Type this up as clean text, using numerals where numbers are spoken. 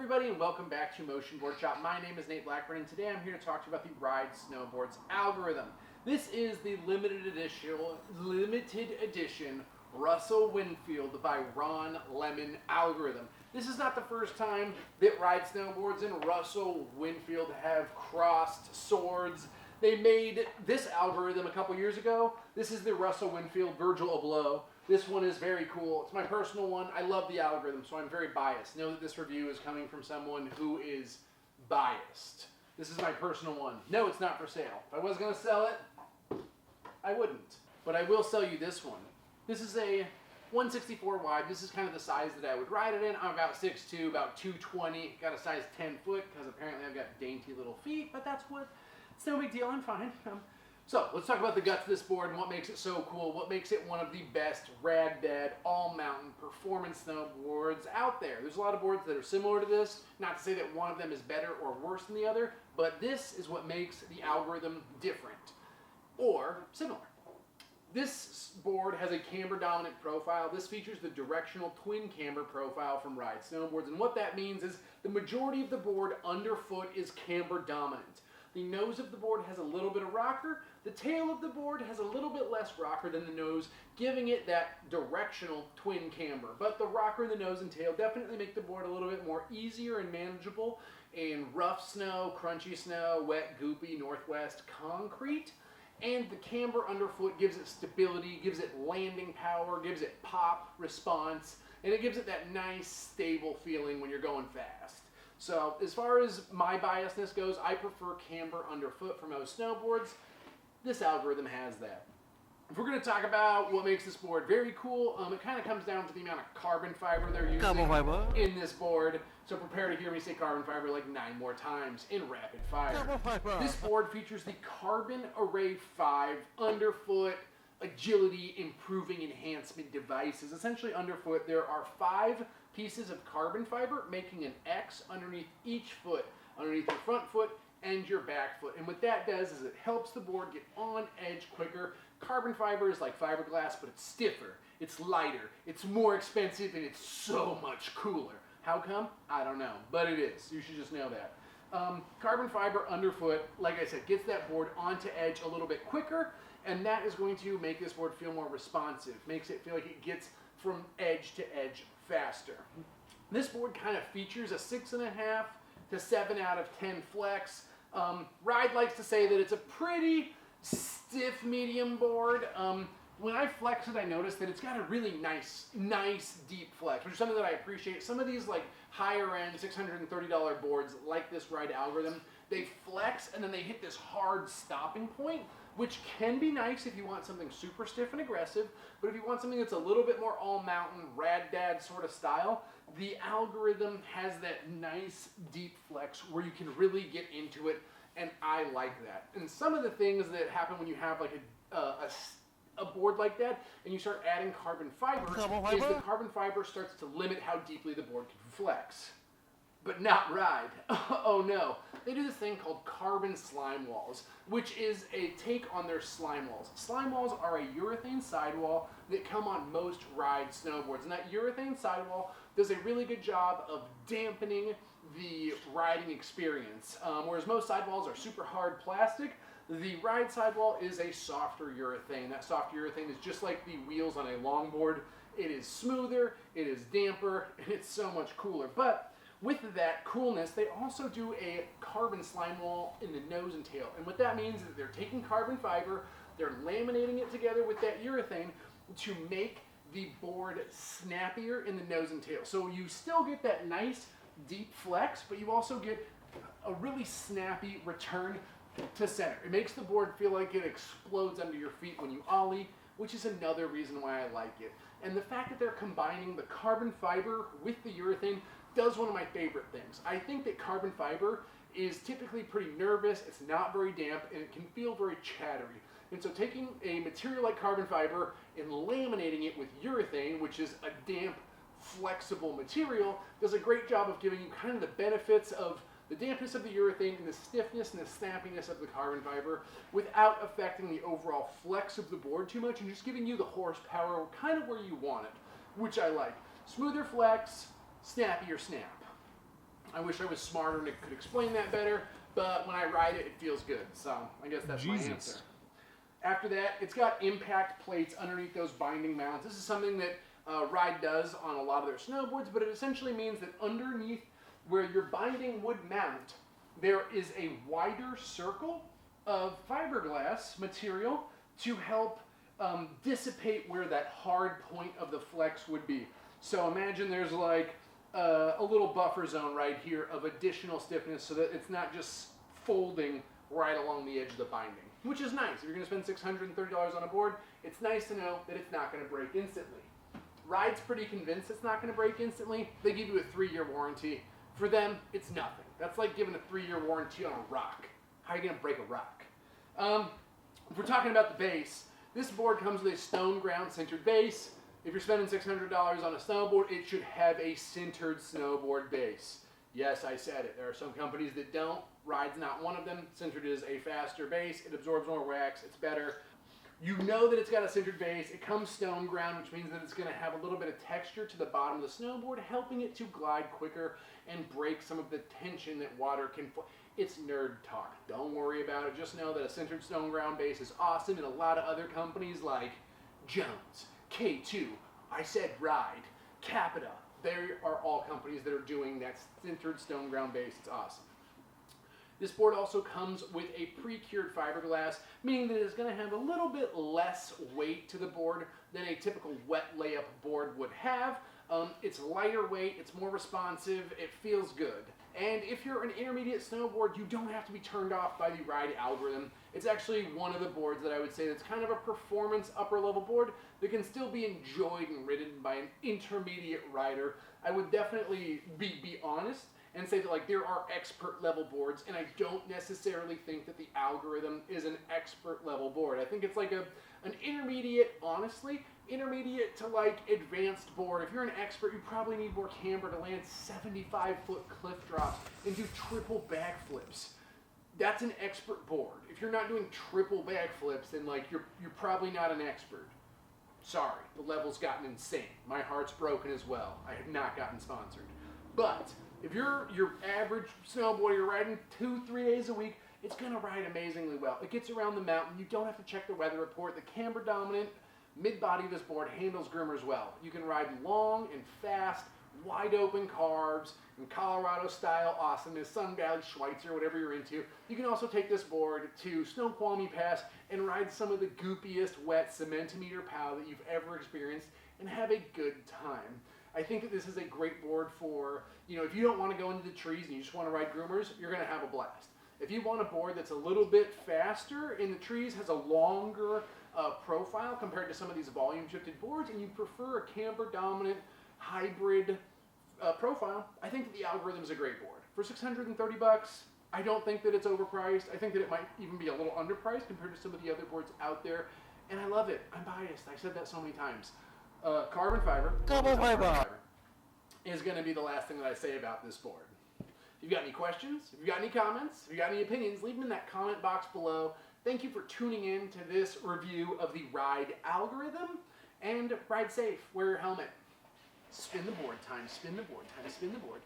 everybody, and welcome back to Boardshop. My name is Nate Blackburn, and today I'm here to talk to you about the Ride Snowboards algorithm. This is the limited edition Russell Winfield by Ron Lemen Algorhythm. This is not the first time that Ride Snowboards and Russell Winfield have crossed swords. They made this algorithm a couple years ago. This is the Russell Winfield Virgil Abloh. This one is very cool. It's my personal one. I love the algorithm, so I'm very biased. Know that this review is coming from someone who is biased. This is my personal one. No, it's not for sale. If I was going to sell it, I wouldn't. But I will sell you this one. This is a 164 wide. This is kind of the size that I would ride it in. I'm about 6'2", about 220. Got a size 10 foot because apparently I've got dainty little feet, but that's what, it's no big deal. I'm fine. So let's talk about the guts of this board and what makes it so cool, what makes it one of the best rad-dad all-mountain performance snowboards out there. There's a lot of boards that are similar to this, not to say that one of them is better or worse than the other, but this is what makes the algorithm different or similar. This board has a camber dominant profile. This features the directional twin camber profile from Ride Snowboards, and what that means is the majority of the board underfoot is camber dominant. The nose of the board has a little bit of rocker. The tail of the board has a little bit less rocker than the nose, giving it that directional twin camber. But the rocker in the nose and tail definitely make the board a little bit more easier and manageable in rough snow, crunchy snow, wet, goopy, northwest concrete. And the camber underfoot gives it stability, gives it landing power, gives it pop response, and it gives it that nice, stable feeling when you're going fast. So as far as my biasness goes, I prefer camber underfoot for most snowboards. This algorithm has that. If we're going to talk about what makes this board very cool, it kind of comes down to the amount of carbon fiber they're using in this board. So prepare to hear me say carbon fiber like 9 more times in rapid fire. This board features the Carbon Array 5 underfoot agility improving enhancement devices. Essentially underfoot, there are 5 pieces of carbon fiber making an X underneath each foot, underneath your front foot and your back foot. And what that does is it helps the board get on edge quicker. Carbon fiber is like fiberglass, but it's stiffer, it's lighter, it's more expensive, and it's so much cooler. How come? I don't know, but it is. You should just know that. Carbon fiber underfoot, like I said, gets that board onto edge a little bit quicker, and that is going to make this board feel more responsive, makes it feel like it gets from edge to edge faster. This board kind of features a 6.5 to 7 out of 10 flex. Ride likes to say that it's a pretty stiff medium board. When I flex it, I notice that it's got a really nice deep flex, which is something that I appreciate. Some of these like higher end $630 boards like this Ride algorithm, they flex and then they hit this hard stopping point, which can be nice if you want something super stiff and aggressive, but if you want something that's a little bit more all-mountain, rad-dad sort of style, the algorithm has that nice deep flex where you can really get into it, and I like that. And some of the things that happen when you have like a board like that and you start adding carbon fiber is the carbon fiber starts to limit how deeply the board can flex. But not Ride. Oh no. They do this thing called carbon slime walls, which is a take on their slime walls. Slime walls are a urethane sidewall that come on most Ride snowboards. And that urethane sidewall does a really good job of dampening the riding experience. Whereas most sidewalls are super hard plastic, the Ride sidewall is a softer urethane. That soft urethane is just like the wheels on a longboard. It is smoother, it is damper, and it's so much cooler. But with that coolness, they also do a carbon slime wall in the nose and tail. And what that means is that they're taking carbon fiber, they're laminating it together with that urethane to make the board snappier in the nose and tail. So you still get that nice deep flex, but you also get a really snappy return to center. It makes the board feel like it explodes under your feet when you ollie, which is another reason why I like it. And the fact that they're combining the carbon fiber with the urethane does one of my favorite things. I think that carbon fiber is typically pretty nervous, it's not very damp, and it can feel very chattery. And so taking a material like carbon fiber and laminating it with urethane, which is a damp, flexible material, does a great job of giving you kind of the benefits of the dampness of the urethane and the stiffness and the snappiness of the carbon fiber without affecting the overall flex of the board too much and just giving you the horsepower kind of where you want it, which I like. Smoother flex, snappier snap. I wish I was smarter and could explain that better, but when I ride it, it feels good. So I guess that's my answer. After that, it's got impact plates underneath those binding mounts. This is something that Ride does on a lot of their snowboards, but it essentially means that underneath where your binding would mount, there is a wider circle of fiberglass material to help dissipate where that hard point of the flex would be. So imagine there's like a little buffer zone right here of additional stiffness so that it's not just folding right along the edge of the binding, which is nice. If you're going to spend $630 on a board, it's nice to know that it's not going to break instantly. Ride's pretty convinced it's not going to break instantly. They give you a 3-year warranty. For them, it's nothing. That's like giving a 3-year warranty on a rock. How are you going to break a rock? If we're talking about the base, this board comes with a stone ground sintered base. If you're spending $600 on a snowboard, it should have a sintered snowboard base. Yes, I said it. There are some companies that don't. Ride's not one of them. Sintered is a faster base. It absorbs more wax. It's better. You know that it's got a sintered base. It comes stone ground, which means that it's going to have a little bit of texture to the bottom of the snowboard, helping it to glide quicker and break some of the tension that water can... It's nerd talk. Don't worry about it. Just know that a sintered stone ground base is awesome, and a lot of other companies like Jones, K2, I said Ride, Capita, they are all companies that are doing that sintered stone ground base. It's awesome. This board also comes with a pre-cured fiberglass, meaning that it's going to have a little bit less weight to the board than a typical wet layup board would have. It's lighter weight, it's more responsive, it feels good. And if you're an intermediate snowboard, you don't have to be turned off by the Ride Algorythm. It's actually one of the boards that I would say that's kind of a performance upper level board that can still be enjoyed and ridden by an intermediate rider. I would definitely be honest and say that like there are expert level boards, and I don't necessarily think that the Algorythm is an expert level board. I think it's like an intermediate, honestly, intermediate to like advanced board. If you're an expert, you probably need more camber to land 75-foot cliff drops and do triple backflips. That's an expert board. If you're not doing triple backflips, then like you're probably not an expert. Sorry, the level's gotten insane. My heart's broken as well. I have not gotten sponsored. But if you're your average snowboarder, you're riding 2-3 days a week, it's gonna ride amazingly well. It gets around the mountain. You don't have to check the weather report. The camber dominant mid-body of this board handles groomers well. You can ride long and fast, wide open carves, and Colorado style awesomeness, Sun Valley, Schweitzer, whatever you're into. You can also take this board to Snoqualmie Pass and ride some of the goopiest wet centimeter pow that you've ever experienced and have a good time. I think that this is a great board for, if you don't want to go into the trees and you just want to ride groomers, you're going to have a blast. If you want a board that's a little bit faster in the trees, has a longer profile compared to some of these volume shifted boards, and you prefer a camber dominant hybrid profile, I think that the Algorythm is a great board. For $630, I don't think that it's overpriced. I think that it might even be a little underpriced compared to some of the other boards out there, and I love it. I'm biased. I said that so many times. Carbon fiber is going to be the last thing that I say about this board. If you've got any questions, if you've got any comments, if you've got any opinions, leave them in that comment box below. Thank you for tuning in to this review of the Ride Algorythm, and ride safe. Wear your helmet. Spin the board time, spin the board time, spin the board.